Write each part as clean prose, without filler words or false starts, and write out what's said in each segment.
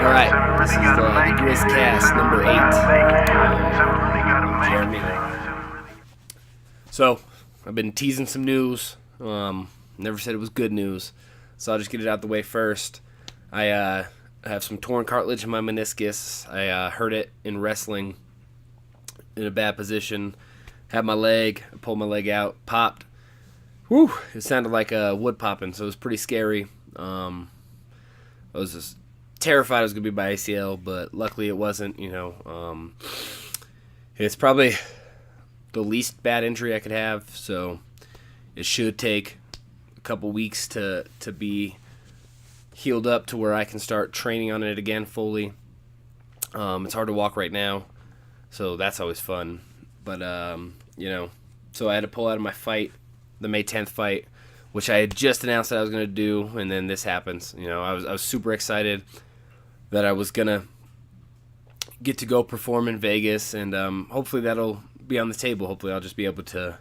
Alright, this is the Grizz-Cast number 8. Jeremy. So, I've been teasing some news. Never said it was good news, so I'll just get it out the way first. I have some torn cartilage in my meniscus. I hurt it in wrestling in a bad position. Had my leg, I pulled my leg out, popped. Whew, it sounded like wood popping, so it was pretty scary. I was just terrified it was going to be my ACL, but luckily it wasn't, It's probably the least bad injury I could have, so it should take a couple weeks to be healed up to where I can start training on it again fully. It's hard to walk right now, so that's always fun. But, so I had to pull out of my fight, the May 10th fight, which I had just announced that I was going to do, and then this happens. I was super excited that I was going to get to go perform in Vegas, and hopefully that'll be on the table. Hopefully I'll just be able to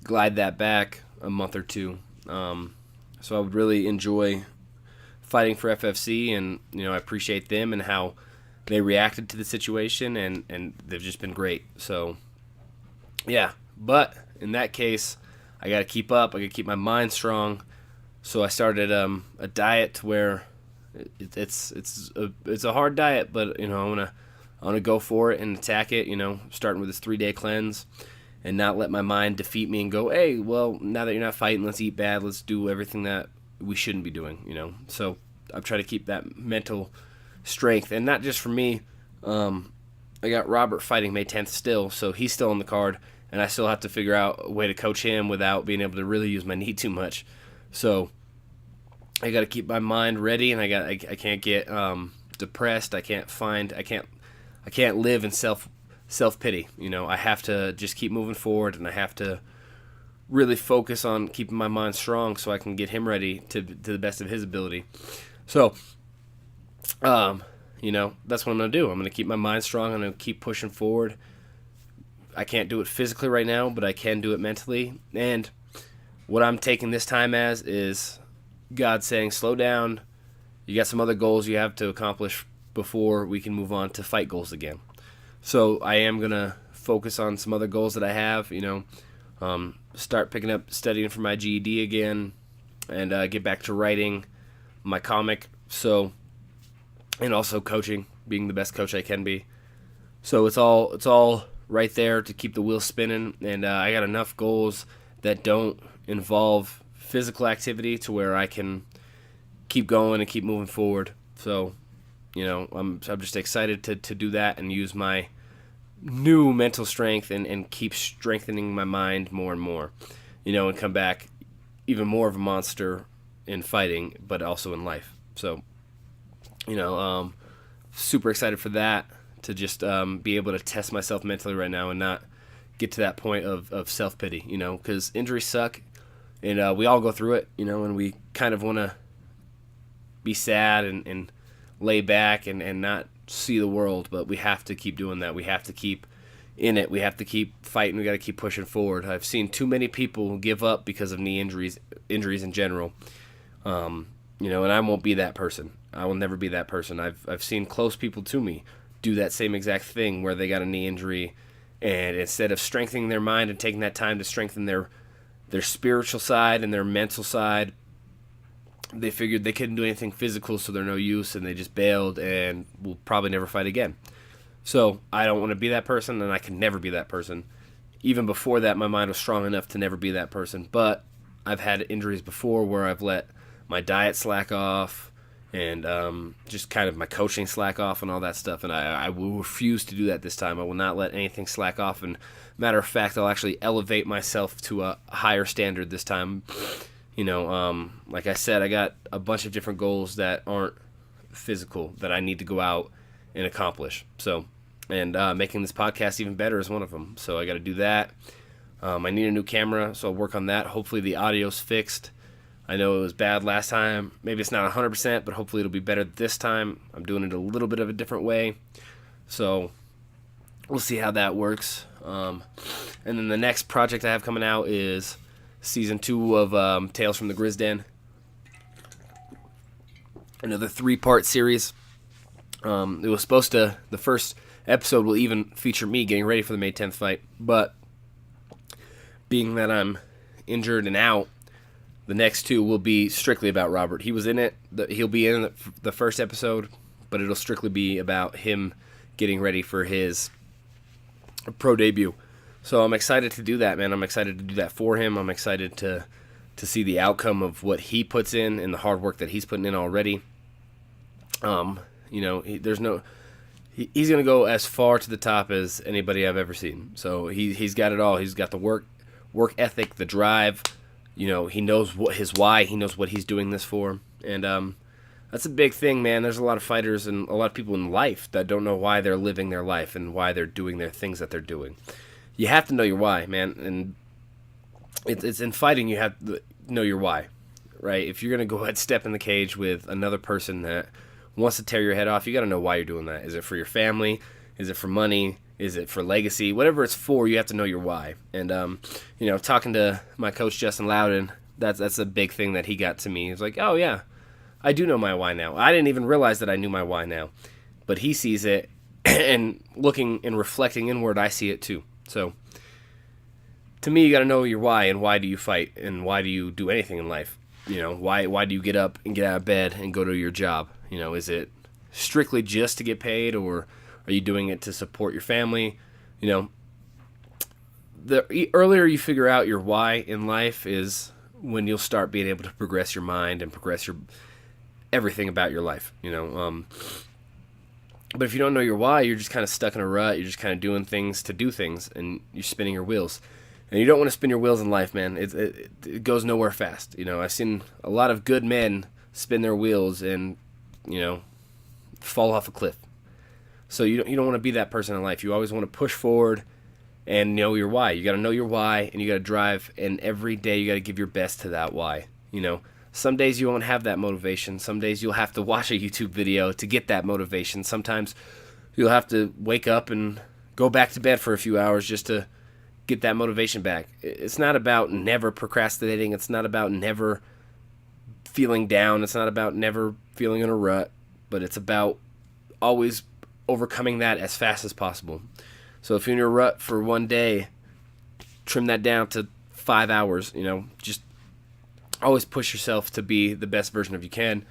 glide that back a month or two. So I would really enjoy fighting for FFC, and I appreciate them and how they reacted to the situation, and they've just been great. So yeah, but in that case, I got to keep up. I got to keep my mind strong. So I started a diet to where it's a hard diet, but I want to go for it and attack it. Starting with this 3-day cleanse, and not let my mind defeat me and go, hey, well, now that you're not fighting, let's eat bad. Let's do everything that we shouldn't be doing. So I'm trying to keep that mental strength, and not just for me. I got Robert fighting May 10th still, so he's still on the card, and I still have to figure out a way to coach him without being able to really use my knee too much. So I got to keep my mind ready, and I can't get depressed. I can't live in self-pity. I have to just keep moving forward, and I have to really focus on keeping my mind strong so I can get him ready to the best of his ability. So, that's what I'm going to do. I'm going to keep my mind strong. I'm going to keep pushing forward. I can't do it physically right now, but I can do it mentally. And what I'm taking this time as is God saying, slow down. You got some other goals you have to accomplish before we can move on to fight goals again. So I am going to focus on some other goals that I have, start picking up studying for my GED again, and get back to writing my comic. So, and also coaching, being the best coach I can be. So it's all right there to keep the wheels spinning, and I got enough goals that don't involve physical activity to where I can keep going and keep moving forward. So, I'm just excited to do that and use my new mental strength and keep strengthening my mind more and more, and come back even more of a monster in fighting, but also in life. So, super excited for that, to just be able to test myself mentally right now and not get to that point of self-pity, because injuries suck, and we all go through it, and we kind of want to be sad and lay back and not see the world, but we have to keep doing that. We have to keep in it. We have to keep fighting. We got to keep pushing forward. I've seen too many people give up because of knee injuries in general, and I won't be that person. I will never be that person. I've seen close people to me do that same exact thing where they got a knee injury, and instead of strengthening their mind and taking that time to strengthen their spiritual side and their mental side, they figured they couldn't do anything physical, so they're no use, and they just bailed and will probably never fight again. So I don't want to be that person, and I can never be that person. Even before that, my mind was strong enough to never be that person, but I've had injuries before where I've let my diet slack off, and just kind of my coaching slack off and all that stuff, and I will refuse to do that this time. I will not let anything slack off, and matter of fact, I'll actually elevate myself to a higher standard this time. Like I said, I got a bunch of different goals that aren't physical that I need to go out and accomplish. So, and making this podcast even better is one of them. So I got to do that. I need a new camera, so I'll work on that. Hopefully the audio's fixed. I know it was bad last time. Maybe it's not 100%, but hopefully it'll be better this time. I'm doing it a little bit of a different way. So we'll see how that works. And then the next project I have coming out is season 2 of Tales from the Grizz Den. Another 3-part series. It was supposed to, the first episode will even feature me getting ready for the May 10th fight, but being that I'm injured and out, the next 2 will be strictly about Robert. He was in it, he'll be in the first episode, but it'll strictly be about him getting ready for his pro debut. So I'm excited to do that, man. I'm excited to do that for him. I'm excited to see the outcome of what he puts in and the hard work that he's putting in already. He's going to go as far to the top as anybody I've ever seen. So he's got it all. He's got the work ethic, the drive. He knows what his why. He knows what he's doing this for. And that's a big thing, man. There's a lot of fighters and a lot of people in life that don't know why they're living their life and why they're doing their things that they're doing. You have to know your why, man. And it's in fighting you have to know your why, right? If you're going to go ahead and step in the cage with another person that wants to tear your head off, you got to know why you're doing that. Is it for your family? Is it for money? Is it for legacy? Whatever it's for, you have to know your why. And talking to my coach Justin Loudon, that's a big thing that he got to me. He's like, oh yeah, I do know my why now. I didn't even realize that I knew my why now, but he sees it, and looking and reflecting inward, I see it too. So to me, you got to know your why, and why do you fight, and why do you do anything in life? Why do you get up and get out of bed and go to your job? Is it strictly just to get paid, or are you doing it to support your family? The earlier you figure out your why in life is when you'll start being able to progress your mind and progress your everything about your life. But if you don't know your why, you're just kind of stuck in a rut. You're just kind of doing things to do things, and you're spinning your wheels. And you don't want to spin your wheels in life, man. It goes nowhere fast. I've seen a lot of good men spin their wheels and fall off a cliff. So you don't want to be that person in life. You always want to push forward and know your why. You got to know your why, and you got to drive. And every day you got to give your best to that why. Some days you won't have that motivation. Some days you'll have to watch a YouTube video to get that motivation. Sometimes you'll have to wake up and go back to bed for a few hours just to get that motivation back. It's not about never procrastinating. It's not about never feeling down. It's not about never feeling in a rut. But it's about always overcoming that as fast as possible. So if you're in a rut for one day, trim that down to 5 hours. Just always push yourself to be the best version of you can.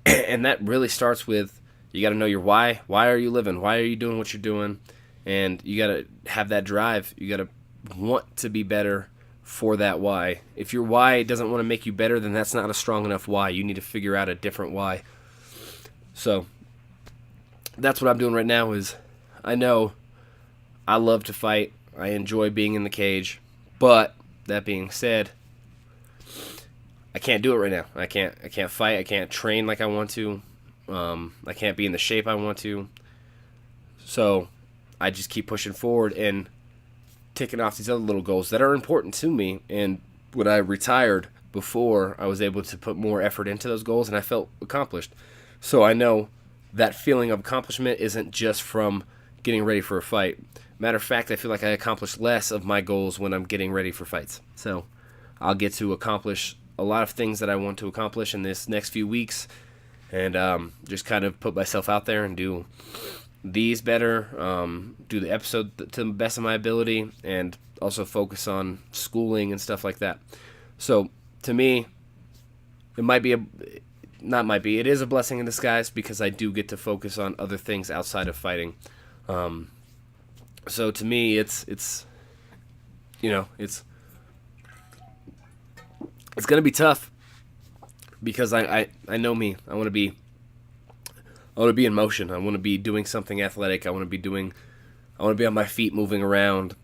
And that really starts with, you got to know your why. Why are you living? Why are you doing what you're doing? And you got to have that drive. You got to want to be better for that why. If your why doesn't want to make you better, then that's not a strong enough why. You need to figure out a different why. So that's what I'm doing right now. Is I know I love to fight. I enjoy being in the cage. But that being said, I can't do it right now. I can't fight. I can't train like I want to. I can't be in the shape I want to. So I just keep pushing forward and ticking off these other little goals that are important to me. And when I retired before, I was able to put more effort into those goals, and I felt accomplished. So I know that feeling of accomplishment isn't just from getting ready for a fight. Matter of fact, I feel like I accomplish less of my goals when I'm getting ready for fights. So I'll get to accomplish a lot of things that I want to accomplish in this next few weeks, and just kind of put myself out there and do these better, do the episode to the best of my ability, and also focus on schooling and stuff like that. So to me, it is a blessing in disguise, because I do get to focus on other things outside of fighting. So to me, it's going to be tough, because I know me. I want to be in motion. I want to be doing something athletic. I want to be on my feet, moving around.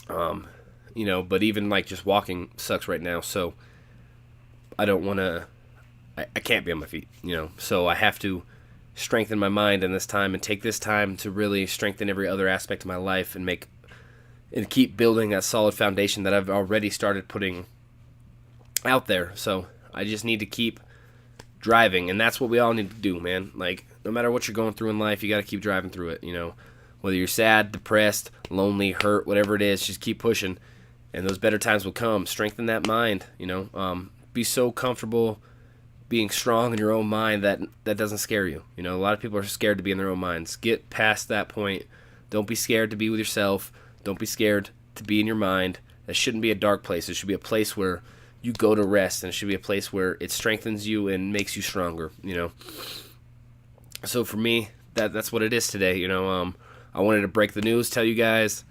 But even like just walking sucks right now. So I can't be on my feet, So I have to strengthen my mind in this time, and take this time to really strengthen every other aspect of my life, and keep building that solid foundation that I've already started putting out there. So I just need to keep driving, and that's what we all need to do, man. Like, no matter what you're going through in life, you got to keep driving through it. Whether you're sad, depressed, lonely, hurt, whatever it is, just keep pushing. and those better times will come. Strengthen that mind, be so comfortable being strong in your own mind that doesn't scare you. A lot of people are scared to be in their own minds. Get past that point. Don't be scared to be with yourself. Don't be scared to be in your mind. That shouldn't be a dark place. It should be a place where you go to rest, and it should be a place where it strengthens you and makes you stronger. So for me, that's what it is today. I wanted to break the news, tell you guys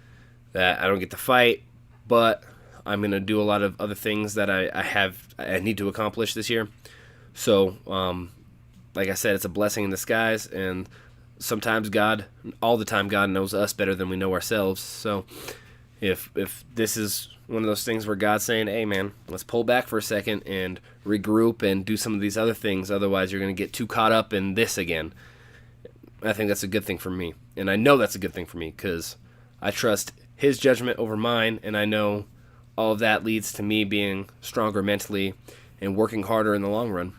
that I don't get to fight, but I'm gonna do a lot of other things that I need to accomplish this year. So, like I said, it's a blessing in disguise, and sometimes all the time, God knows us better than we know ourselves. So, if this is one of those things where God's saying, "Hey, man, let's pull back for a second and regroup and do some of these other things. Otherwise, you're gonna get too caught up in this again." I think that's a good thing for me, and I know that's a good thing for me because I trust His judgment over mine, and I know all of that leads to me being stronger mentally and working harder in the long run.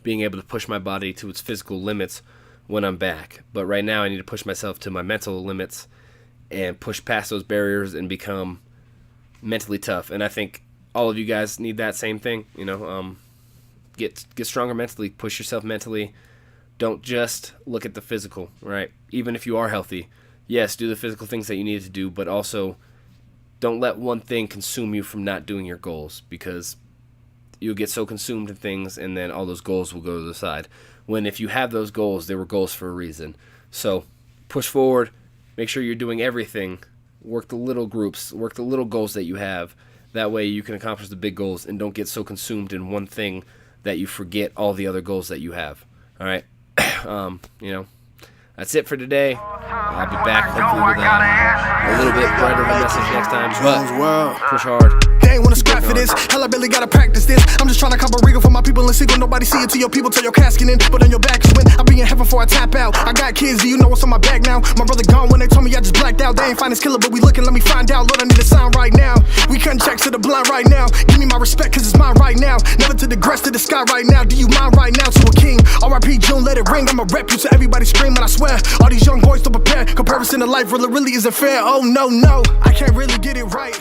Being able to push my body to its physical limits when I'm back. But right now, I need to push myself to my mental limits and push past those barriers and become mentally tough. And I think all of you guys need that same thing. Get stronger mentally, push yourself mentally. Don't just look at the physical, right? Even if you are healthy, yes, do the physical things that you need to do, but also don't let one thing consume you from not doing your goals, because you'll get so consumed in things and then all those goals will go to the side. When if you have those goals, they were goals for a reason. So push forward, make sure you're doing everything, work the little groups, work the little goals that you have. That way you can accomplish the big goals and don't get so consumed in one thing that you forget all the other goals that you have. All right. That's it for today. I'll be back hopefully with a little bit brighter of a message next time, but push hard. They ain't wanna scrap for this. Hell, I really gotta practice this. I'm just trying to cop a regal for my people and single. Nobody see it till your people tell your casket in. But on your back is when I be in heaven before I tap out. I got kids, do you know what's on my back now? My brother gone when they told me I just blacked out. They ain't find his killer, but we looking, let me find out. Lord, I need a sign right now. We cutting checks to the blind right now. Give me my respect, cause it's mine right now. Never to digress to the sky right now. Do you mind right now to a king? R.I.P. June, let it ring. I'ma rep you to everybody screaming, I swear. All these young boys don't prepare. Comparison to life really isn't fair. Oh no, I can't really get it right.